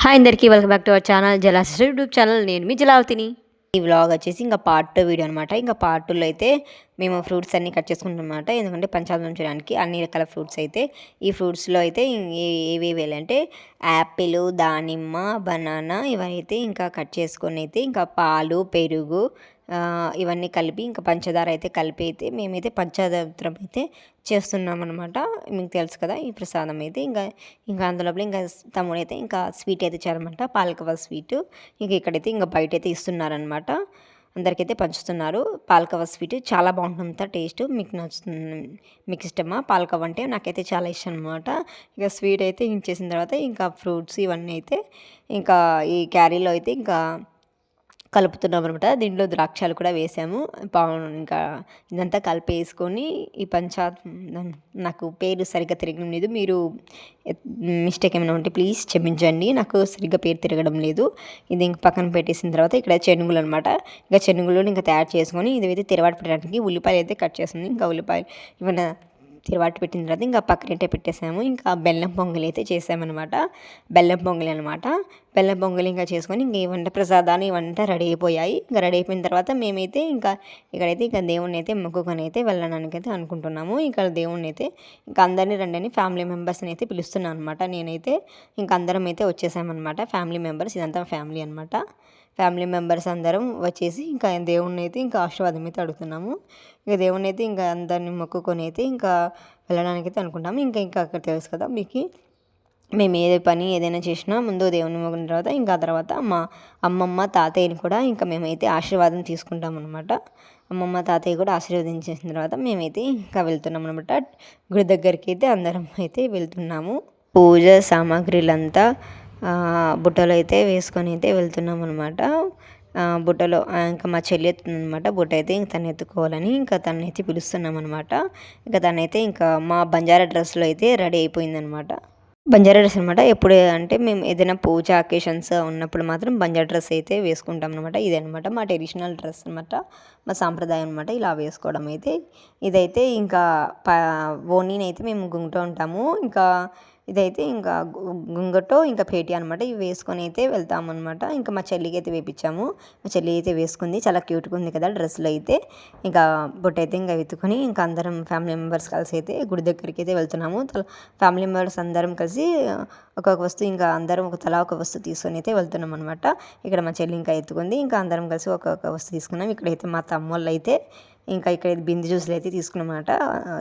Hi అందరికీ welcome back to our channel Jalasis YouTube channel. నేను మీ జలావతిని. ఈ వ్లాగ్ వచ్చేసి ఇంకా పార్ట్ 2 వీడియో అనమాట. ఇంకా పార్ట్ 2లో అయితే మేము ఫ్రూట్స్ అన్నీ కట్ చేసుకుంటాం అనమాట. ఎందుకంటే పంచామృతం చేయడానికి అన్ని రకాల ఫ్రూట్స్ అయితే ఈ ఫ్రూట్స్లో అయితే ఏవేవి అంటే యాపిల్, దానిమ్మ, బనానా ఇవైతే ఇంకా కట్ చేసుకొని అయితే ఇంకా పాలు, పెరుగు ఇవన్నీ కలిపి ఇంకా పంచదార అయితే కలిపి అయితే మేమైతే పంచదారం అయితే చేస్తున్నాం అనమాట. మీకు తెలుసు కదా ఈ ప్రసాదం అయితే ఇంకా అందులోపల ఇంకా తమ్ముడు అయితే ఇంకా స్వీట్ అయితే ఇచ్చారనమాట, పాలకవ స్వీట్. ఇక్కడైతే ఇంకా బయట అయితే ఇస్తున్నారనమాట, అందరికైతే పంచుతున్నారు. పాలకవ స్వీట్ చాలా బాగుంటుంది టేస్ట్. మీకు నచ్చుతుంది, మీకు ఇష్టమా పాలకవ అంటే? నాకైతే చాలా ఇష్టం అనమాట. ఇక స్వీట్ అయితే ఇచ్చేసిన తర్వాత ఇంకా ఫ్రూట్స్ ఇవన్నీ అయితే ఇంకా ఈ క్యారీలో అయితే ఇంకా కలుపుతున్నాం అనమాట. దీంట్లో ద్రాక్షాలు కూడా వేసాము. ఇంకా ఇదంతా కలిపేసుకొని ఈ నాకు పేరు సరిగ్గా తిరగడం లేదు, మీరు మిస్టేక్ ఏమైనా ఉంటే ప్లీజ్ క్షమించండి, నాకు సరిగ్గా పేరు తిరగడం లేదు. ఇది ఇంక పక్కన పెట్టేసిన తర్వాత ఇక్కడ చెనుగులు అనమాట. ఇంకా చెనుగులు ఇంకా తయారు చేసుకొని ఇదైతే తిరవాటు పెట్టడానికి ఉల్లిపాయలు అయితే కట్ చేస్తుంది. ఇంకా ఉల్లిపాయలు ఏమైనా తిరవాటు పెట్టిన తర్వాత ఇంకా పక్కనైతే పెట్టేసాము. ఇంకా బెల్లం పొంగలి అయితే చేసామన్నమాట. బెల్లం పొంగలి అనమాట. బెల్లం పొంగలి ఇంకా చేసుకొని ఇంక ఈ వంట ప్రసాదాలు ఇవంతా రెడీ అయిపోయాయి. ఇంకా రెడీ అయిపోయిన తర్వాత మేమైతే ఇంకా ఇక్కడైతే ఇంకా దేవుణ్ణి అయితే మొక్కుకొని అయితే వెళ్ళడానికి అయితే అనుకుంటున్నాము. ఇక్కడ దేవుణ్ణి అయితే ఇంకా అందరినీ రండి ఫ్యామిలీ మెంబర్స్ని అయితే పిలుస్తున్నాను అనమాట. నేనైతే ఇంకా అందరం అయితే వచ్చేసామన్నమాట, ఫ్యామిలీ మెంబర్స్. ఇదంతా ఫ్యామిలీ అనమాట. ఫ్యామిలీ మెంబర్స్ అందరం వచ్చేసి ఇంకా దేవుణ్ణి అయితే ఇంకా ఆశీర్వాదం అయితే అడుగుతున్నాము. ఇంకా దేవుణ్ణి అయితే ఇంకా అందరిని మొక్కుకొని అయితే ఇంకా వెళ్ళడానికి అయితే అనుకుంటాము. ఇంకా అక్కడ తెలుసు కదా మీకు, మేము ఏదైనా చేసినా ముందు దేవుని మొక్కిన తర్వాత ఇంకా తర్వాత మా అమ్మమ్మ తాతయ్యని కూడా ఇంకా మేమైతే ఆశీర్వాదం తీసుకుంటాం అనమాట. అమ్మమ్మ తాతయ్య కూడా ఆశీర్వదించేసిన తర్వాత మేమైతే ఇంకా వెళ్తున్నాం అనమాట. గుడి దగ్గరికి అయితే అందరం అయితే వెళ్తున్నాము. పూజ సామాగ్రిలంతా బుట్టలో అయితే వేసుకొని అయితే వెళ్తున్నాం అనమాట. బుట్టలో ఇంకా మా చెల్లి ఎత్తుందనమాట బుట్ట అయితే తను ఎత్తుకోవాలని ఇంకా తనైతే పిలుస్తున్నాం అనమాట. ఇంకా తనైతే ఇంకా మా బంజారా డ్రెస్లో అయితే రెడీ అయిపోయిందనమాట. బంజారా డ్రెస్ అనమాట. ఎప్పుడు అంటే మేము ఏదైనా పూజ అకేషన్స్ ఉన్నప్పుడు మాత్రం బంజారా డ్రెస్ అయితే వేసుకుంటాం అనమాట. ఇదనమాట మా ట్రెడిషనల్ డ్రెస్ అనమాట, మా సాంప్రదాయం అనమాట ఇలా వేసుకోవడం అయితే. ఇదైతే ఇంకా ఓణీని అయితే మేము గుంగుతూ ఉంటాము. ఇంకా ఇదైతే ఇంకా గుంగటో ఇంకా పేటి అనమాట. ఇవి వేసుకొని అయితే వెళ్తామన్నమాట. ఇంకా మా చెల్లికి అయితే వేపించాము. మా చెల్లి అయితే వేసుకుంది, చాలా క్యూట్గా ఉంది కదా డ్రెస్లో అయితే. ఇంకా బొట్టు అయితే ఇంకా వెతుకొని ఇంకా అందరం ఫ్యామిలీ మెంబర్స్ కలిసి అయితే గుడి దగ్గరికి అయితే వెళ్తున్నాము. ఫ్యామిలీ మెంబర్స్ అందరం కలిసి ఒక్కొక్క వస్తువు ఇంకా అందరం తలా ఒక వస్తువు తీసుకొని అయితే వెళ్తున్నాం అనమాట. ఇక్కడ మా చెల్లి ఇంకా ఎత్తుకుంది, ఇంకా అందరం కలిసి ఒక్కొక్క వస్తువు తీసుకున్నాం. ఇక్కడైతే మా తమ్ముళ్ళు అయితే ఇంకా ఇక్కడ బిందు జ్యూస్లు అయితే తీసుకున్నమాట.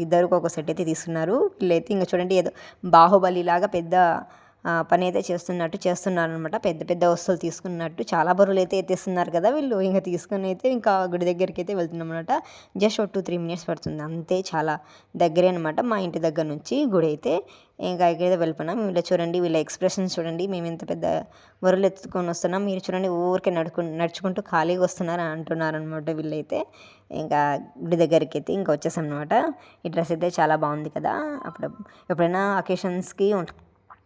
ఇద్దరికి ఒక సెట్ అయితే తీసుకున్నారు. వీళ్ళైతే ఇంకా చూడండి ఏదో బాహుబలి లాగా పెద్ద పని అయితే చేస్తున్నారు అనమాట. పెద్ద పెద్ద వస్తువులు తీసుకున్నట్టు చాలా బరువులు అయితే ఎత్తేస్తున్నారు కదా వీళ్ళు. ఇంకా తీసుకుని అయితే ఇంకా గుడి దగ్గరికి అయితే వెళ్తున్నాం అనమాట. జస్ట్ 2-3 మినిట్స్ పడుతుంది అంతే, చాలా దగ్గరే అనమాట మా ఇంటి దగ్గర నుంచి గుడి అయితే. ఇంకా అయితే వెళ్ళిపోయినాం. వీళ్ళు చూడండి, వీళ్ళ ఎక్స్ప్రెషన్స్ చూడండి, మేము ఎంత పెద్ద బరువులు ఎత్తుకొని వస్తున్నాం, మీరు చూడండి ఊరికే నడుచుకుంటూ ఖాళీగా వస్తున్నారు అంటున్నారు అనమాట వీళ్ళైతే. ఇంకా గుడి దగ్గరికి అయితే ఇంకా వచ్చేసాం అనమాట. ఈ డ్రెస్ అయితే చాలా బాగుంది కదా, ఎప్పుడైనా అకేషన్స్కి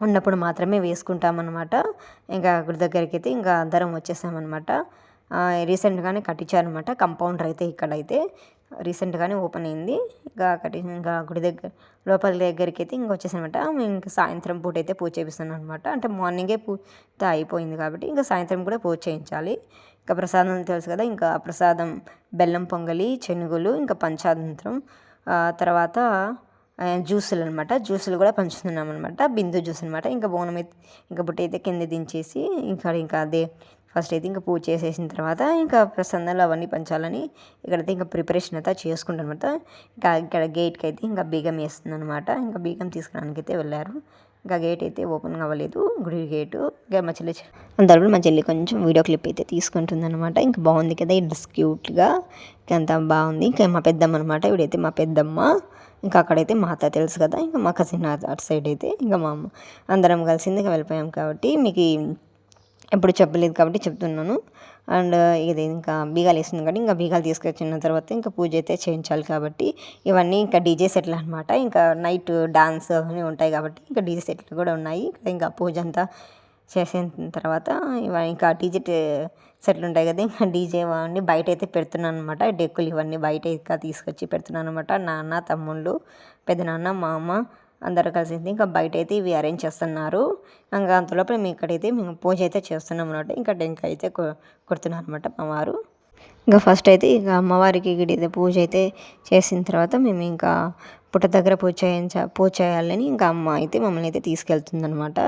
ఉన్నప్పుడు మాత్రమే వేసుకుంటామన్నమాట. ఇంకా గుడి దగ్గరికి అయితే ఇంకా అందరం వచ్చేసామన్నమాట. రీసెంట్గానే కట్టించారనమాట కంపౌండర్ అయితే. ఇక్కడైతే రీసెంట్గానే ఓపెన్ అయింది. ఇంకా గుడి లోపల దగ్గరికి అయితే ఇంకా వచ్చేసానమాట. ఇంకా సాయంత్రం పూట అయితే పూజ చేపిస్తాను అనమాట. అంటే మార్నింగే పూజ అయిపోయింది కాబట్టి ఇంకా సాయంత్రం కూడా పూజ చేయించాలి. ఇంకా ప్రసాదం తెలుసు కదా, ఇంకా ప్రసాదం బెల్లం పొంగలి, శనుగులు, ఇంకా పంచామృతం, తర్వాత జ్యూసులు అనమాట. జ్యూసులు కూడా పంచుతున్నాం అనమాట. బిందు జ్యూస్ అనమాట. ఇంకా బోనం అయితే ఇంకా బుట్ట అయితే కింద దించేసి ఇంకా అదే ఫస్ట్ అయితే ఇంకా పూజ చేసేసిన తర్వాత ఇంకా ప్రసాదాలు అవన్నీ పంచాలని ఇక్కడైతే ఇంకా ప్రిపరేషన్ అయితే చేసుకుంటాను అనమాట. ఇంకా ఇక్కడ గేట్కి అయితే ఇంకా బీగం వేస్తుంది అనమాట. ఇంకా బీగం తీసుకురావడానికి అయితే వెళ్ళారు. ఇంకా గేట్ అయితే ఓపెన్ అవ్వలేదు, గుడి గేటు. ఇంకా మా చెల్లి అందరూ మా చెల్లి కొంచెం వీడియో క్లిప్ అయితే తీసుకుంటుంది అనమాట. ఇంకా బాగుంది కదా ఈ డ్రెస్, క్యూట్గా ఇంకా అంతా బాగుంది. ఇంకా మా పెద్దమ్మ అనమాట, ఇవిడైతే మా పెద్దమ్మ. ఇంకా అక్కడైతే మా అత్త తెలుసు కదా, ఇంకా మా కజిన్ అటు సైడ్ అయితే ఇంకా మా అమ్మ, అందరం కలిసింది ఇంకా వెళ్ళిపోయాం కాబట్టి మీకు ఎప్పుడు చెప్పలేదు కాబట్టి చెప్తున్నాను. అండ్ ఇది ఇంకా బీగాలు వేస్తుంది కాబట్టి ఇంకా బీగాలు తీసుకొచ్చిన తర్వాత ఇంకా పూజ అయితే చేయించాలి కాబట్టి ఇవన్నీ ఇంకా డీజే సెట్లు అనమాట. ఇంకా నైట్ డాన్స్ అవన్నీ ఉంటాయి కాబట్టి ఇంకా డీజే సెట్లు కూడా ఉన్నాయి. ఇంకా పూజ అంతా చేసిన తర్వాత ఇంకా డీజే సెట్లు ఉంటాయి కదా, ఇంకా డీజే అవన్నీ బయట అయితే పెడుతున్నాను అనమాట. డెక్కులు ఇవన్నీ బయట ఇంకా తీసుకొచ్చి పెడుతున్నాను అనమాట. నాన్న, తమ్ముళ్ళు, పెద్దనాన్న, మా అమ్మ, అందరూ కలిసి ఇంకా బయట అయితే ఇవి అరేంజ్ చేస్తున్నారు. ఇంకా అంతలోపల మేము ఇక్కడైతే మేము పూజ అయితే చేస్తున్నాం అన్నమాట. ఇంకా టెంకాయ అయితే కొడుతున్నారు అనమాట మా వారు. ఇంకా ఫస్ట్ అయితే ఇక అమ్మవారికి గిడిద పూజ అయితే చేసిన తర్వాత మేము ఇంకా పుట్ట దగ్గర పూజ చేయాలని ఇంకా అమ్మ అయితే మమ్మల్ని అయితే తీసుకెళ్తుందనమాట.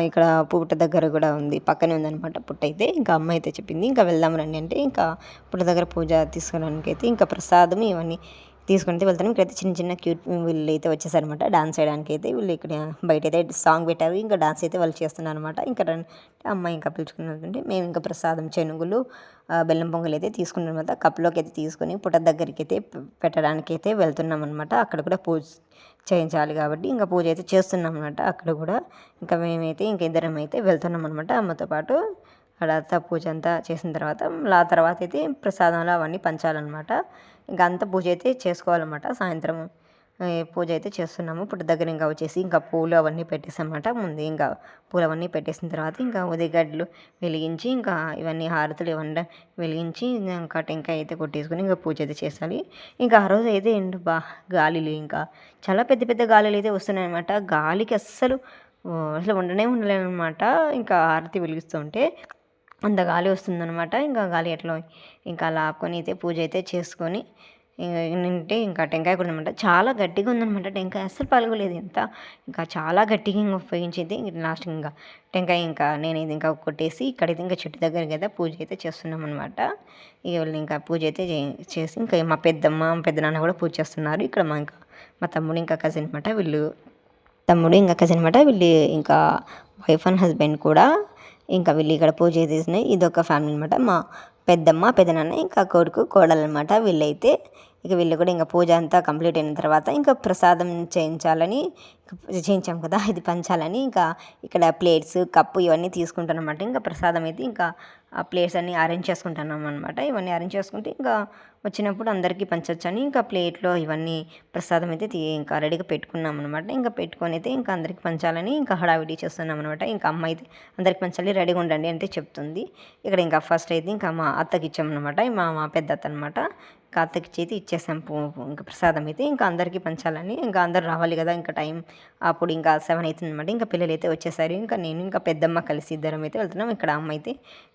ఇక్కడ పుట్ట దగ్గర కూడా ఉంది, పక్కనే ఉందనమాట పుట్ట అయితే. ఇంకా అమ్మ అయితే చెప్పింది ఇంకా వెళ్దాం రండి అంటే ఇంకా పుట్ట దగ్గర పూజ తీసుకోవడానికి అయితే ఇంకా ప్రసాదం ఇవన్నీ తీసుకుంటే వెళ్తాను. ఇక్కడైతే చిన్న చిన్న క్యూట్ వీళ్ళు అయితే వచ్చేసారనమాట డాన్స్ చేయడానికి అయితే. వీళ్ళు ఇక్కడ బయట అయితే సాంగ్ పెట్టారు, ఇంకా డాన్స్ అయితే వాళ్ళు చేస్తున్నారు అనమాట. ఇంకా అమ్మాయి ఇంకా పిలుచుకున్నట్టుంటే మేము ఇంకా ప్రసాదం చెనుగులు బెల్లం పొంగల్ అయితే తీసుకున్నాం అనమాట. కప్లోకి అయితే తీసుకొని పుట్ట దగ్గరికి అయితే పెట్టడానికి అయితే వెళ్తున్నాం అనమాట. అక్కడ కూడా పూజ చేయించాలి కాబట్టి ఇంకా పూజ అయితే చేస్తున్నాం అనమాట అక్కడ కూడా. ఇంకా మేమైతే ఇంక ఇద్దరం అయితే వెళ్తున్నాం అనమాట అమ్మతో పాటు. అక్కడ పూజ అంతా చేసిన తర్వాత తర్వాత అయితే ప్రసాదంలో అవన్నీ పంచాలన్నమాట. ఇంకా అంతా పూజ అయితే చేసుకోవాలన్నమాట. సాయంత్రం పూజ అయితే చేస్తున్నాము. పుట్ట దగ్గర ఇంకా వచ్చేసి ఇంకా పూలు అవన్నీ పెట్టేసామన్నమాట. ముందు ఇంకా పూలు అవన్నీ పెట్టేసిన తర్వాత ఇంకా ఉదిగడ్డలు వెలిగించి ఇంకా ఇవన్నీ హారతులు ఇవన్నీ వెలిగించి ఇంకా టెంకాయ అయితే కొట్టేసుకొని ఇంకా పూజ అయితే చేయాలి. ఇంకా ఆ రోజు అయితే గాలిలు ఇంకా చాలా పెద్ద పెద్ద గాలులు అయితే వస్తున్నాయి అనమాట. గాలికి అస్సలు ఉండలేను అనమాట. ఇంకా హారతి వెలిగిస్తుంటే అంత గాలి వస్తుందనమాట. ఇంకా గాలి ఎట్లా ఇంకా అలా ఆపుకొని అయితే పూజ అయితే చేసుకొని నింటే ఇంకా టెంకాయ కూడా అనమాట. చాలా గట్టిగా ఉందనమాట టెంకాయ, అస్సలు పలగలేదు. ఎంత ఇంకా చాలా గట్టిగా ఇంకా ఉపయోగించేది. లాస్ట్ ఇంకా టెంకాయ ఇంకా నేనైతే ఇంకా కొట్టేసి ఇక్కడైతే ఇంకా చెట్టు దగ్గర కదా పూజ అయితే చేస్తున్నాం అనమాట. ఇక వాళ్ళు ఇంకా పూజ అయితే చేసి ఇంకా మా పెద్దమ్మ పెద్దనాన్న కూడా పూజ చేస్తున్నారు. ఇక్కడ మా తమ్ముడు ఇంకా కజిన్ అనమాట. వీళ్ళు ఇంకా వైఫ్ అండ్ హస్బెండ్ కూడా ఇంకా వీళ్ళు ఇక్కడ పూజ చేసినాయి. ఇదొక ఫ్యామిలీ అనమాట. మా పెద్దమ్మ పెద్దనాన్న ఇంకా కొడుకు కోడలు అనమాట. వీళ్ళైతే ఇక వీళ్ళు కూడా ఇంకా పూజ అంతా కంప్లీట్ అయిన తర్వాత ఇంకా ప్రసాదం చేయించాం కదా, ఇది పంచాలని ఇంకా ఇక్కడ ప్లేట్స్ కప్పు ఇవన్నీ తీసుకుంటాను అనమాట. ఇంకా ప్రసాదం అయితే ఇంకా ఆ ప్లేట్స్ అన్నీ అరేంజ్ చేసుకుంటున్నాం అనమాట. ఇవన్నీ అరేంజ్ చేసుకుంటే ఇంకా వచ్చినప్పుడు అందరికీ పంచొచ్చని ఇంకా ప్లేట్లో ఇవన్నీ ప్రసాదం అయితే ఇంకా రెడీగా పెట్టుకున్నాం అనమాట. ఇంకా పెట్టుకొని అయితే ఇంకా అందరికి పంచాలని ఇంకా హడావిడి చేస్తున్నాం అనమాట. ఇంకా అమ్మ అయితే అందరికి పంచాలి రెడీగా ఉండండి అంటే చెప్తుంది. ఇక్కడ ఇంకా ఫస్ట్ అయితే ఇంకా మా అత్తకి ఇచ్చామన్నమాట. మా పెద్ద అత్త అనమాట. ఇంకా అత్తకి చేతి ఇచ్చేసాం ఇంకా ప్రసాదం అయితే ఇంకా అందరికీ పంచాలని. ఇంకా అందరు రావాలి కదా, ఇంకా టైం అప్పుడు ఇంకా 7 అవుతుంది అనమాట. ఇంకా పిల్లలు అయితే వచ్చేసారు. ఇంకా నేను ఇంకా పెద్దమ్మ కలిసి ఇద్దరం అయితే వెళ్తున్నాం. ఇక్కడ అమ్మ అయితే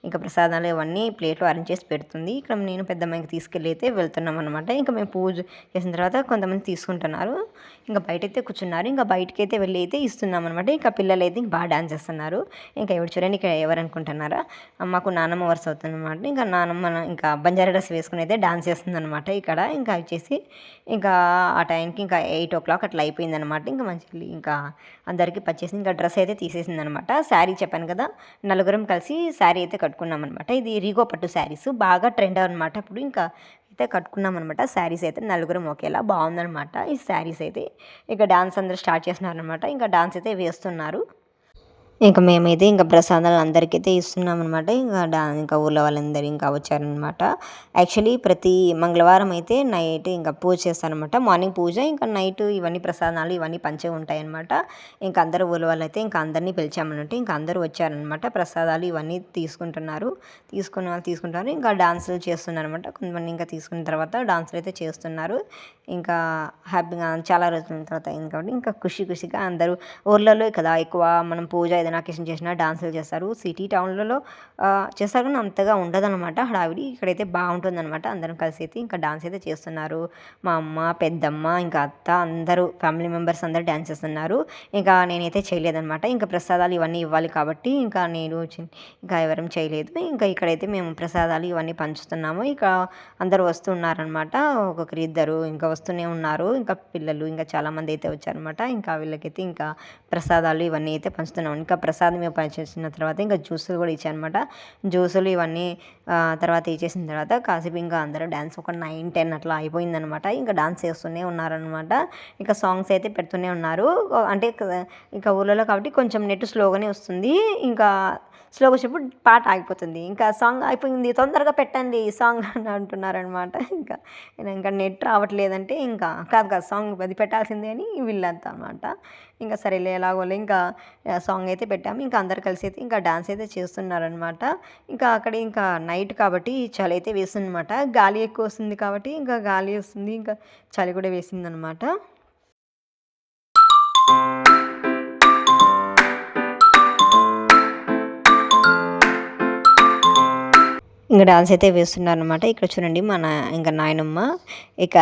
ఇంకా ప్రసాదాలు ఇవన్నీ ప్లేట్లో అరేంజ్ చేసి పెడుతుంది. ఇక్కడ నేను పెద్దమ్మాయికి తీసుకెళ్ళి అయితే వెళ్తున్నాం అనమాట. ఇంకా మేము పూజ చేసిన తర్వాత కొంతమంది తీసుకుంటున్నారు. ఇంకా బయట అయితే కూర్చున్నారు. ఇంకా బయటకి అయితే వెళ్ళి అయితే ఇస్తున్నాం అనమాట. ఇంకా పిల్లలు అయితే బాగా డాన్స్ చేస్తున్నారు. ఇంకా ఎవరు చూడండి ఇక్కడ ఎవరు అనుకుంటున్నారా, మాకు నానమ్మ వరుస అవుతుంది అనమాట. ఇంకా నానమ్మ ఇంకా బంజారా డ్రెస్ వేసుకుని అయితే డాన్స్ చేస్తుంది అనమాట ఇక్కడ. ఇంకా వచ్చేసి ఇంకా ఆ టైంకి ఇంకా 8 o'clock అట్లా అయిపోయింది అనమాట. ఇంకా మంచి ఇంకా అందరికీ పచ్చేసి ఇంకా డ్రెస్ అయితే తీసేసింది అనమాట. శారీ చెప్పాను కదా, నలుగురం కలిసి శారీ అయితే కట్టుకున్నాం అనమాట. ఇది రీగో పట్టు శారీస్ బాగా ట్రెండ్ అనమాట. అప్పుడు ఇంకా అయితే కట్టుకున్నాం అనమాట. శారీస్ అయితే నలుగురం ఒకేలా బాగుందనమాట ఈ శారీస్ అయితే. ఇక డాన్స్ అందరూ స్టార్ట్ చేస్తున్నారనమాట. ఇంకా డాన్స్ అయితే వేస్తున్నారు. ఇంకా మేమైతే ఇంకా ప్రసాదాలు అందరికైతే ఇస్తున్నాం అనమాట. ఇంకా ఊళ్ళో వాళ్ళందరూ ఇంకా వచ్చారనమాట. యాక్చువల్లీ ప్రతి మంగళవారం అయితే నైట్ ఇంకా పూజ చేస్తారనమాట. మార్నింగ్ పూజ, ఇంకా నైట్ ఇవన్నీ ప్రసాదాలు ఇవన్నీ పంచే ఉంటాయన్నమాట. ఇంకా అందరూ ఊళ్ళో వాళ్ళు అయితే ఇంకా అందరినీ పిలిచామన్నట్టు ఇంకా అందరూ వచ్చారనమాట. ప్రసాదాలు ఇవన్నీ తీసుకుంటారు. ఇంకా డాన్సులు చేస్తున్నారు అనమాట. కొంతమంది ఇంకా తీసుకున్న తర్వాత డాన్సులు అయితే చేస్తున్నారు. ఇంకా హ్యాపీగా చాలా రోజుల తర్వాత అయింది కాబట్టి ఇంకా ఖుషిగా అందరూ ఊర్లలో కదా ఎక్కువ మనం పూజ ఏదైనా అకేషన్ చేసినా డాన్సులు చేస్తారు. సిటీ టౌన్లలో చేస్తారు కానీ అంతగా ఉండదన్నమాట హడావిడి. ఇక్కడైతే బాగుంటుందన్నమాట. అందరం కలిసి అయితే ఇంకా డాన్స్ అయితే చేస్తున్నారు. మా అమ్మ పెద్దమ్మ ఇంకా అత్త అందరూ ఫ్యామిలీ మెంబర్స్ అందరూ డాన్స్ చేస్తున్నారు. ఇంకా నేనైతే చేయలేదన్నమాట. ఇంకా ప్రసాదాలు ఇవన్నీ ఇవ్వాలి కాబట్టి ఇంకా నేను ఇంకా ఎవరం చేయలేదు. ఇంకా ఇక్కడైతే మేము ప్రసాదాలు ఇవన్నీ పంచుతున్నాము. ఇక అందరూ వస్తున్నారనమాట. ఒక్కొక్కరు ఇద్దరు ఇంకా వస్తూనే ఉన్నారు. ఇంకా పిల్లలు ఇంకా చాలామంది అయితే వచ్చారనమాట. ఇంకా వీళ్ళకైతే ఇంకా ప్రసాదాలు ఇవన్నీ అయితే పంచుతున్నాం. ఇంకా ప్రసాదం పంచేసిన తర్వాత ఇంకా జ్యూసులు కూడా ఇచ్చానమాట. జ్యూసులు ఇవన్నీ తర్వాత ఇచ్చేసిన తర్వాత కాసేపు ఇంకా అందరూ డ్యాన్స్ ఒక 9-10 అట్లా అయిపోయిందనమాట. ఇంకా డాన్స్ చేస్తూనే ఉన్నారనమాట. ఇంకా సాంగ్స్ అయితే పెడుతూనే ఉన్నారు. అంటే ఇంకా ఊళ్ళలో కాబట్టి కొంచెం నెట్ స్లోగానే వస్తుంది. ఇంకా స్లోగా వచ్చినప్పుడు పాట ఆగిపోతుంది. ఇంకా సాంగ్ అయిపోయింది తొందరగా పెట్టండి సాంగ్ అని అంటున్నారనమాట. ఇంకా నెట్ రావట్లేదంటే ఇంకా కాదు సాంగ్ అది పెట్టాల్సిందే అని వీళ్ళంతా అనమాట. ఇంకా సరేలే ఎలాగోలే ఇంకా సాంగ్ అయితే పెట్టాము. ఇంకా అందరు కలిసి అయితే ఇంకా డాన్స్ అయితే చేస్తున్నారనమాట. ఇంకా అక్కడ ఇంకా నైట్ కాబట్టి చలి అయితే వేస్తుందన్నమాట. గాలి ఎక్కువ వస్తుంది కాబట్టి ఇంకా గాలి వస్తుంది, ఇంకా చలి కూడా వేసిందనమాట. ఇంక డాన్స్ అయితే వేస్తున్నారనమాట. ఇక్కడ చూడండి మన ఇంక నాయనమ్మ ఇక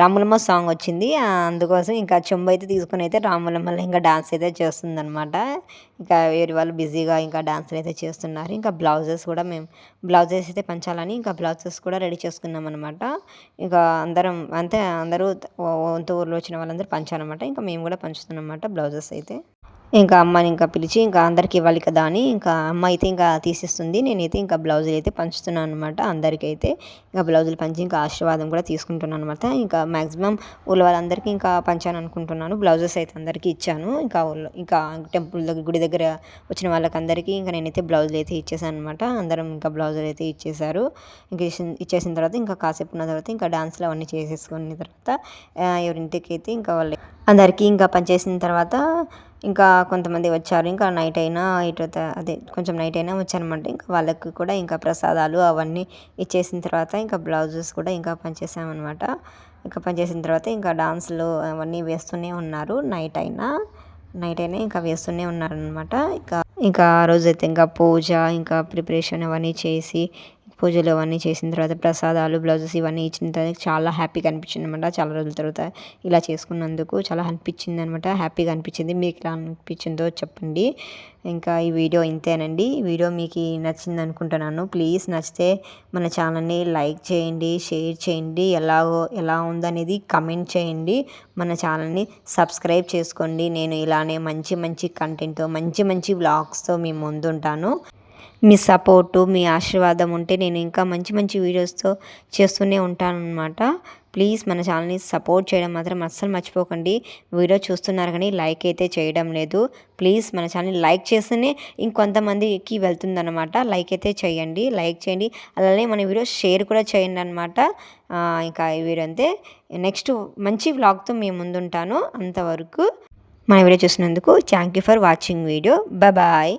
రాములమ్మ సాంగ్ వచ్చింది. అందుకోసం ఇంకా చెంబు అయితే తీసుకొనైతే రాములమ్మలో ఇంకా డాన్స్ అయితే చేస్తుందనమాట. ఇంకా వేరే వాళ్ళు బిజీగా ఇంకా డాన్సులు అయితే చేస్తున్నారు. ఇంకా బ్లౌజెస్ కూడా మేము బ్లౌజెస్ అయితే పంచాలని ఇంకా బ్లౌజెస్ కూడా రెడీ చేసుకున్నామనమాట. ఇంకా అందరం అంతే అందరూ వంతు ఊర్లో వచ్చిన వాళ్ళందరూ పంచారనమాట. ఇంకా మేము కూడా పంచుతున్నామన్నమాట బ్లౌజెస్ అయితే. ఇంకా అమ్మని ఇంకా పిలిచి ఇంకా అందరికి ఇవ్వాలి కదా అని ఇంకా అమ్మ అయితే ఇంకా తీసిస్తుంది. నేనైతే ఇంకా బ్లౌజులు అయితే పంచుతున్నాను అనమాట అందరికైతే. ఇంకా బ్లౌజులు పంచి ఇంకా ఆశీర్వాదం కూడా తీసుకుంటున్నాను అనమాట. ఇంకా మ్యాక్సిమం ఊళ్ళో వాళ్ళందరికీ ఇంకా పంచాను అనుకుంటున్నాను. బ్లౌజెస్ అయితే అందరికీ ఇచ్చాను. ఇంకా ఊళ్ళో ఇంకా టెంపుల్ దగ్గర గుడి దగ్గర వచ్చిన వాళ్ళకందరికీ ఇంకా నేనైతే బ్లౌజులు అయితే ఇచ్చేసాను అనమాట. అందరం ఇంకా బ్లౌజులు అయితే ఇచ్చేసారు. ఇంక ఇచ్చేసిన తర్వాత ఇంకా కాసేపు ఉన్న తర్వాత ఇంకా డాన్స్లు అవన్నీ చేసేసుకున్న తర్వాత ఎవరింటికి అయితే ఇంకా వాళ్ళు అందరికీ ఇంకా పనిచేసిన తర్వాత ఇంకా కొంతమంది వచ్చారు. ఇంకా నైట్ అయినా అదే కొంచెం నైట్ అయినా వచ్చారనమాట. ఇంకా వాళ్ళకి కూడా ఇంకా ప్రసాదాలు అవన్నీ ఇచ్చేసిన తర్వాత ఇంకా బ్లౌజెస్ కూడా ఇంకా పనిచేసామన్నమాట. ఇంకా పనిచేసిన తర్వాత ఇంకా డాన్స్లు అవన్నీ వేస్తూనే ఉన్నారు. నైట్ అయినా ఇంకా వేస్తూనే ఉన్నారనమాట. ఇంకా ఆ రోజైతే ఇంకా పూజ ఇంకా ప్రిపరేషన్ అవన్నీ చేసి పూజలు అవన్నీ చేసిన తర్వాత ప్రసాదాలు బ్లౌజెస్ ఇవన్నీ ఇచ్చిన తర్వాత చాలా హ్యాపీగా అనిపించింది అనమాట. చాలా రోజుల తర్వాత ఇలా చేసుకున్నందుకు చాలా అనిపించింది అనమాట. హ్యాపీగా అనిపించింది. మీకు ఎలా అనిపించిందో చెప్పండి. ఇంకా ఈ వీడియో ఇంతేనండి. ఈ వీడియో మీకు నచ్చింది అనుకుంటున్నాను. ప్లీజ్ నచ్చితే మన ఛానల్ని లైక్ చేయండి, షేర్ చేయండి, ఎలా ఉందనేది కమెంట్ చేయండి. మన ఛానల్ని సబ్స్క్రైబ్ చేసుకోండి. నేను ఇలానే మంచి మంచి కంటెంట్తో మంచి వ్లాగ్స్తో మీ ముందుంటాను. మీ సపోర్టు మీ ఆశీర్వాదం ఉంటే నేను ఇంకా మంచి మంచి వీడియోస్తో చేస్తూనే ఉంటానన్నమాట. ప్లీజ్ మన ఛానల్ని సపోర్ట్ చేయడం మాత్రం అస్సలు మర్చిపోకండి. వీడియో చూస్తున్నారు కానీ లైక్ అయితే చేయడం లేదు. ప్లీజ్ మన ఛానల్ని లైక్ చేస్తేనే ఇంకొంతమందికి వెళ్తుందన్నమాట. లైక్ అయితే చేయండి, లైక్ చేయండి. అలానే మన వీడియో షేర్ కూడా చేయండి అనమాట. ఇంకా ఈ వీడియో అంతే. నెక్స్ట్ మంచి వ్లాగ్తో మీ ముందుంటాను. అంతవరకు మన వీడియో చూసినందుకు thank you for watching video. Bye.